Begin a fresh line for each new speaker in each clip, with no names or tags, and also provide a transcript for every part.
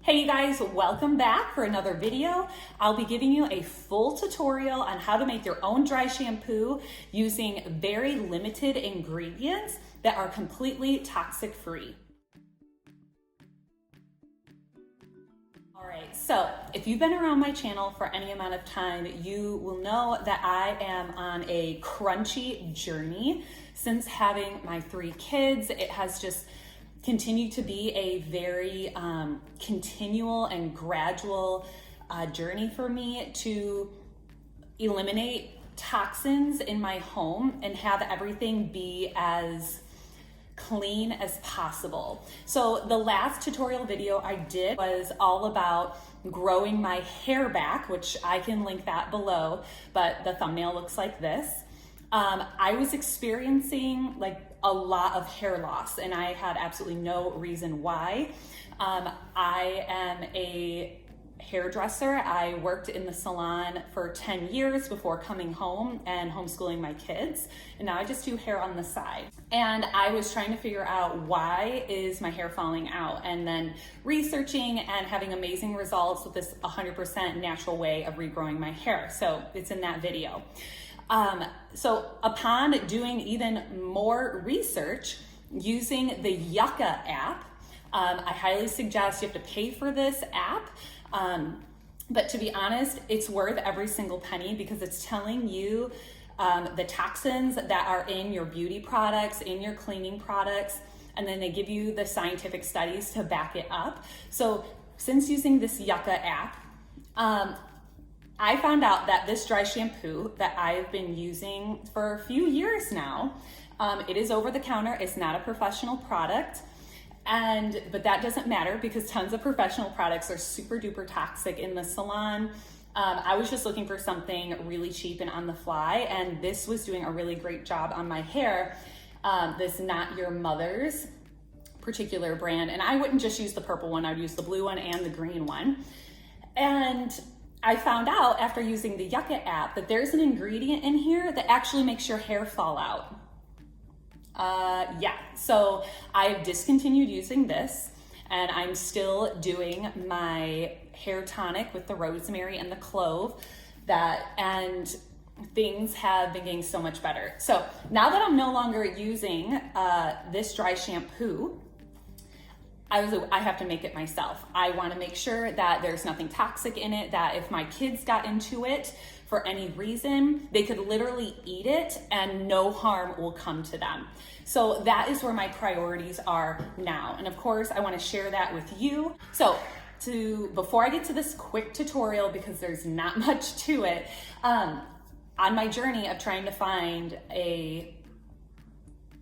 Hey you guys, welcome back for another video. I'll be giving you a full tutorial on how to make your own dry shampoo using very limited ingredients that are completely toxic free. All right, so if you've been around my channel for any amount of time, you will know that I am on a crunchy journey. Since having my 3 kids, it has just continue to be a very continual and gradual journey for me to eliminate toxins in my home and have everything be as clean as possible. So the last tutorial video I did was all about growing my hair back, which I can link that below, but the thumbnail looks like this. I was experiencing like a lot of hair loss and I had absolutely no reason why. I am a hairdresser. I worked in the salon for 10 years before coming home and homeschooling my kids. And now I just do hair on the side. And I was trying to figure out why is my hair falling out, and then researching and having amazing results with this 100% natural way of regrowing my hair. So it's in that video. So upon doing even more research using the Yucca app, I highly suggest you have to pay for this app. But to be honest, it's worth every single penny because it's telling you the toxins that are in your beauty products, in your cleaning products, and then they give you the scientific studies to back it up. So since using this Yucca app, I found out that this dry shampoo that I've been using for a few years now, it is over the counter. It's not a professional product. But that doesn't matter because tons of professional products are super duper toxic in the salon. I was just looking for something really cheap and on the fly, and this was doing a really great job on my hair. This Not Your Mother's particular brand, and I wouldn't just use the purple one, I would use the blue one and the green one. And I found out after using the Yucca app that there's an ingredient in here that actually makes your hair fall out. So I've discontinued using this and I'm still doing my hair tonic with the rosemary and the clove and things have been getting so much better. So now that I'm no longer using this dry shampoo, I have to make it myself. I want to make sure that there's nothing toxic in it, that if my kids got into it for any reason, they could literally eat it and no harm will come to them. So that is where my priorities are now. And of course, I want to share that with you. So before I get to this quick tutorial, because there's not much to it, on my journey of trying to find a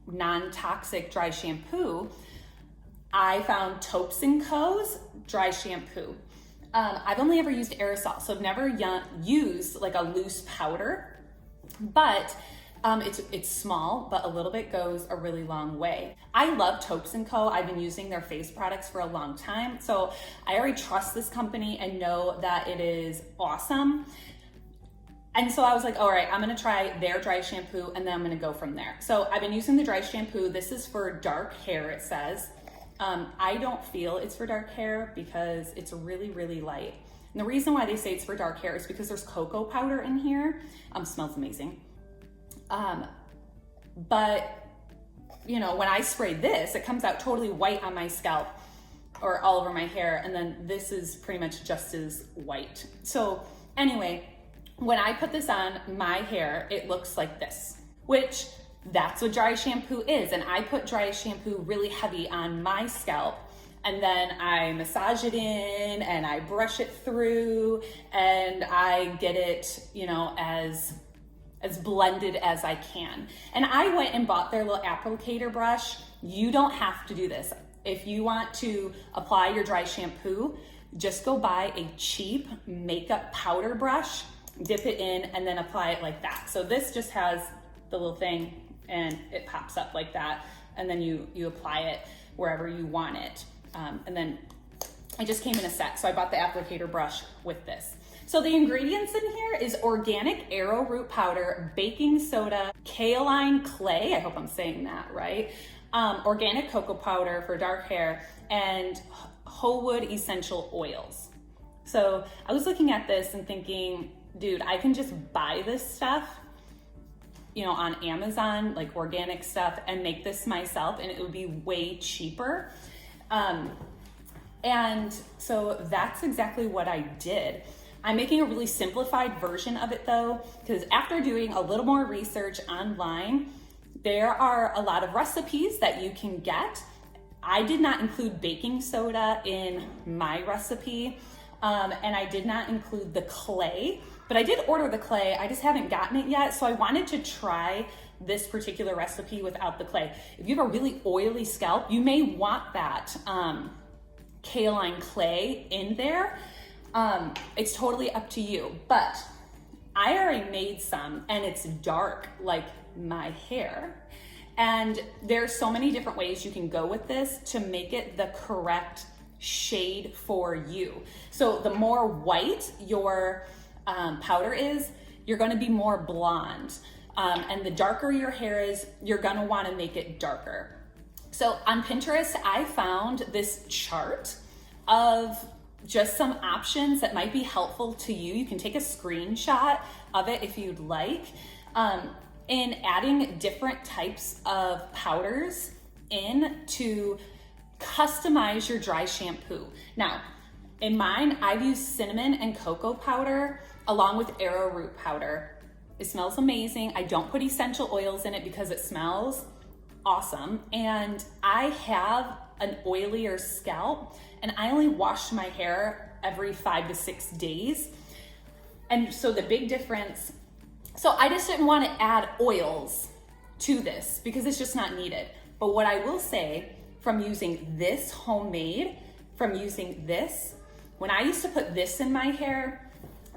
non-toxic dry shampoo, I found Toxin's dry shampoo. I've only ever used aerosol, so I've never used like a loose powder, but it's small, but a little bit goes a really long way. I love Toxin. I've been using their face products for a long time, so I already trust this company and know that it is awesome. And so I was like, all right, I'm gonna try their dry shampoo and then I'm gonna go from there. So I've been using the dry shampoo. This is for dark hair, it says. I don't feel it's for dark hair because it's really, really light. And the reason why they say it's for dark hair is because there's cocoa powder in here. Smells amazing. But you know, when I spray this, it comes out totally white on my scalp or all over my hair. And then this is pretty much just as white. So anyway, when I put this on my hair, it looks like this, which that's what dry shampoo is. And I put dry shampoo really heavy on my scalp and then I massage it in and I brush it through and I get it, you know, as blended as I can. And I went and bought their little applicator brush. You don't have to do this. If you want to apply your dry shampoo, just go buy a cheap makeup powder brush, dip it in and then apply it like that. So this just has the little thing and it pops up like that, and then you apply it wherever you want it. And then it just came in a set, so I bought the applicator brush with this. So the ingredients in here is organic arrowroot powder, baking soda, kaolin clay, I hope I'm saying that right, organic cocoa powder for dark hair, and whole wood essential oils. So I was looking at this and thinking, dude, I can just buy this stuff, you know, on Amazon, like organic stuff, and make this myself, and it would be way cheaper. And so that's exactly what I did. I'm making a really simplified version of it though, because after doing a little more research online, there are a lot of recipes that you can get. I did not include baking soda in my recipe, and I did not include the clay, but I did order the clay. I just haven't gotten it yet, so I wanted to try this particular recipe without the clay. If you have a really oily scalp, you may want that kaolin clay in there. It's totally up to you, but I already made some and it's dark like my hair. And there's so many different ways you can go with this to make it the correct shade for you. So the more white your powder is, you're gonna be more blonde. And the darker your hair is, you're gonna wanna make it darker. So on Pinterest, I found this chart of just some options that might be helpful to you. You can take a screenshot of it if you'd like. In adding different types of powders in to customize your dry shampoo. Now, in mine, I've used cinnamon and cocoa powder along with arrowroot powder. It smells amazing. I don't put essential oils in it because it smells awesome. And I have an oilier scalp and I only wash my hair every 5 to 6 days. And so the big difference, so I just didn't want to add oils to this because it's just not needed. But what I will say, from using this homemade, from using this, when I used to put this in my hair,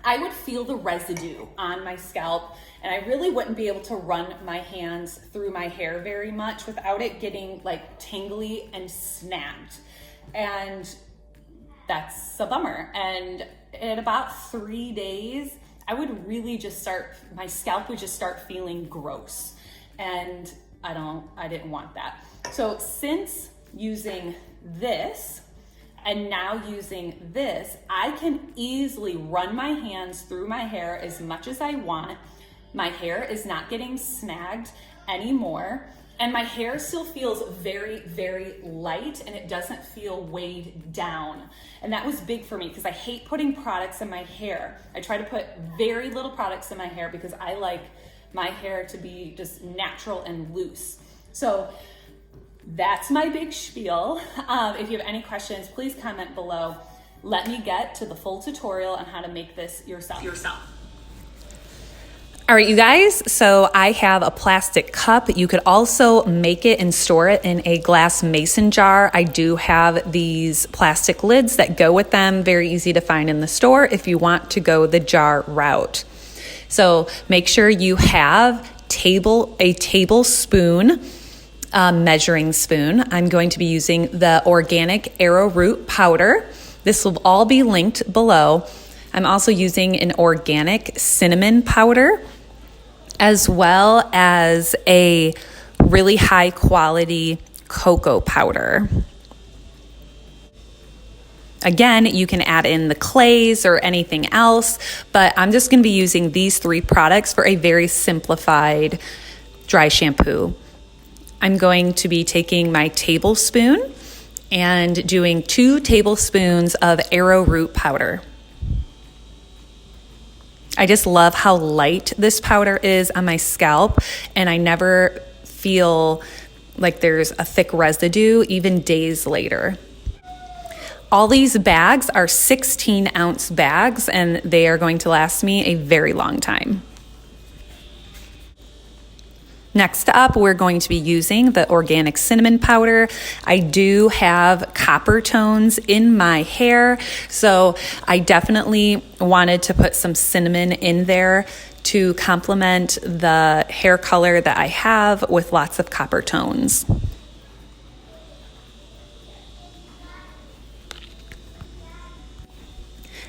I would feel the residue on my scalp and I really wouldn't be able to run my hands through my hair very much without it getting like tingly and snapped. And that's a bummer. And in about 3 days, I would really just my scalp would just start feeling gross. And I didn't want that. So since using this and now using this, I can easily run my hands through my hair as much as I want. My hair is not getting snagged anymore. And my hair still feels very, very light and it doesn't feel weighed down. And that was big for me because I hate putting products in my hair. I try to put very little products in my hair because I like my hair to be just natural and loose. So that's my big spiel. If you have any questions, please comment below. Let me get to the full tutorial on how to make this yourself.
All right, you guys, so I have a plastic cup. You could also make it and store it in a glass mason jar. I do have these plastic lids that go with them. Very easy to find in the store if you want to go the jar route. So make sure you have a tablespoon measuring spoon. I'm going to be using the organic Arrowroot Powder. This will all be linked below. I'm also using an organic cinnamon powder, as well as a really high quality cocoa powder. Again, you can add in the clays or anything else, but I'm just going to be using these 3 products for a very simplified dry shampoo. I'm going to be taking my tablespoon and doing 2 tablespoons of Arrowroot powder. I just love how light this powder is on my scalp, and I never feel like there's a thick residue even days later. All these bags are 16-ounce bags, and they are going to last me a very long time. Next up, we're going to be using the organic cinnamon powder. I do have copper tones in my hair, so I definitely wanted to put some cinnamon in there to complement the hair color that I have with lots of copper tones.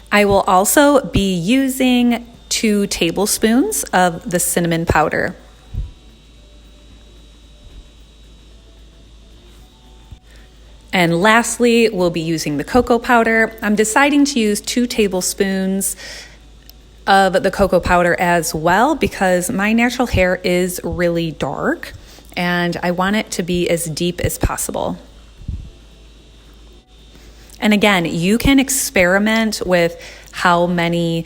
I will also be using 2 tablespoons of the cinnamon powder. And lastly, we'll be using the cocoa powder. I'm deciding to use 2 tablespoons of the cocoa powder as well because my natural hair is really dark and I want it to be as deep as possible. And again, you can experiment with how many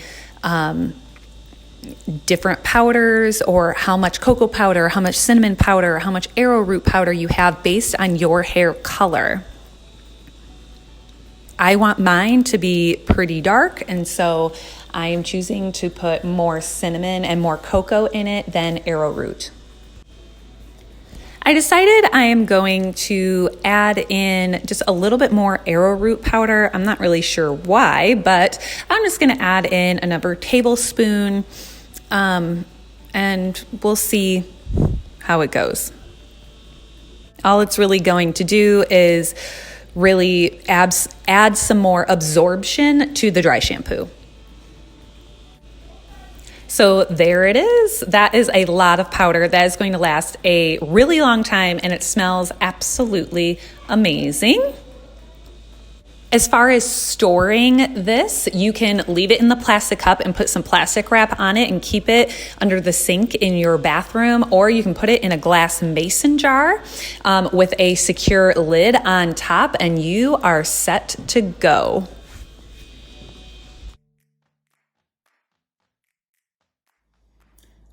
different powders or how much cocoa powder, how much cinnamon powder, how much arrowroot powder you have based on your hair color. I want mine to be pretty dark, and so I am choosing to put more cinnamon and more cocoa in it than arrowroot. I decided I am going to add in just a little bit more arrowroot powder. I'm not really sure why, but I'm just going to add in another tablespoon, and we'll see how it goes. All it's really going to do is really add some more absorption to the dry shampoo. So there it is. That is a lot of powder. That is going to last a really long time and it smells absolutely amazing. As far as storing this, you can leave it in the plastic cup and put some plastic wrap on it and keep it under the sink in your bathroom, or you can put it in a glass mason jar with a secure lid on top and you are set to go.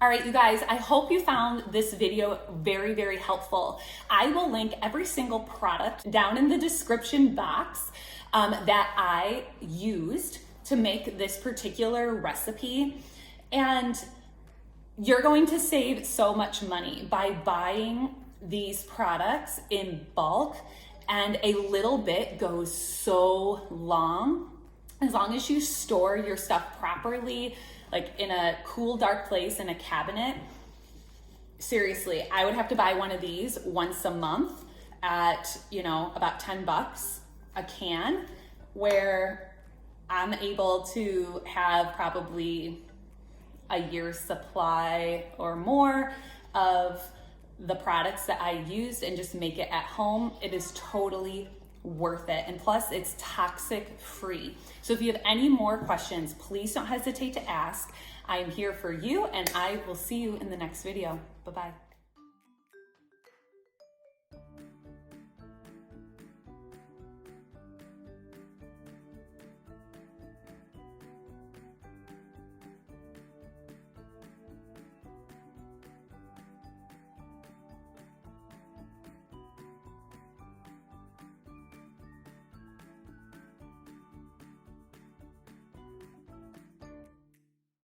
All right, you guys, I hope you found this video very, very helpful. I will link every single product down in the description box that I used to make this particular recipe. And you're going to save so much money by buying these products in bulk, and a little bit goes so long. As long as you store your stuff properly, like in a cool, dark place in a cabinet. Seriously, I would have to buy one of these once a month at, about $10 a can, where I'm able to have probably a year's supply or more of the products that I used and just make it at home. It is totally worth it. And plus it's toxic free. So if you have any more questions, please don't hesitate to ask. I am here for you and I will see you in the next video. Bye-bye.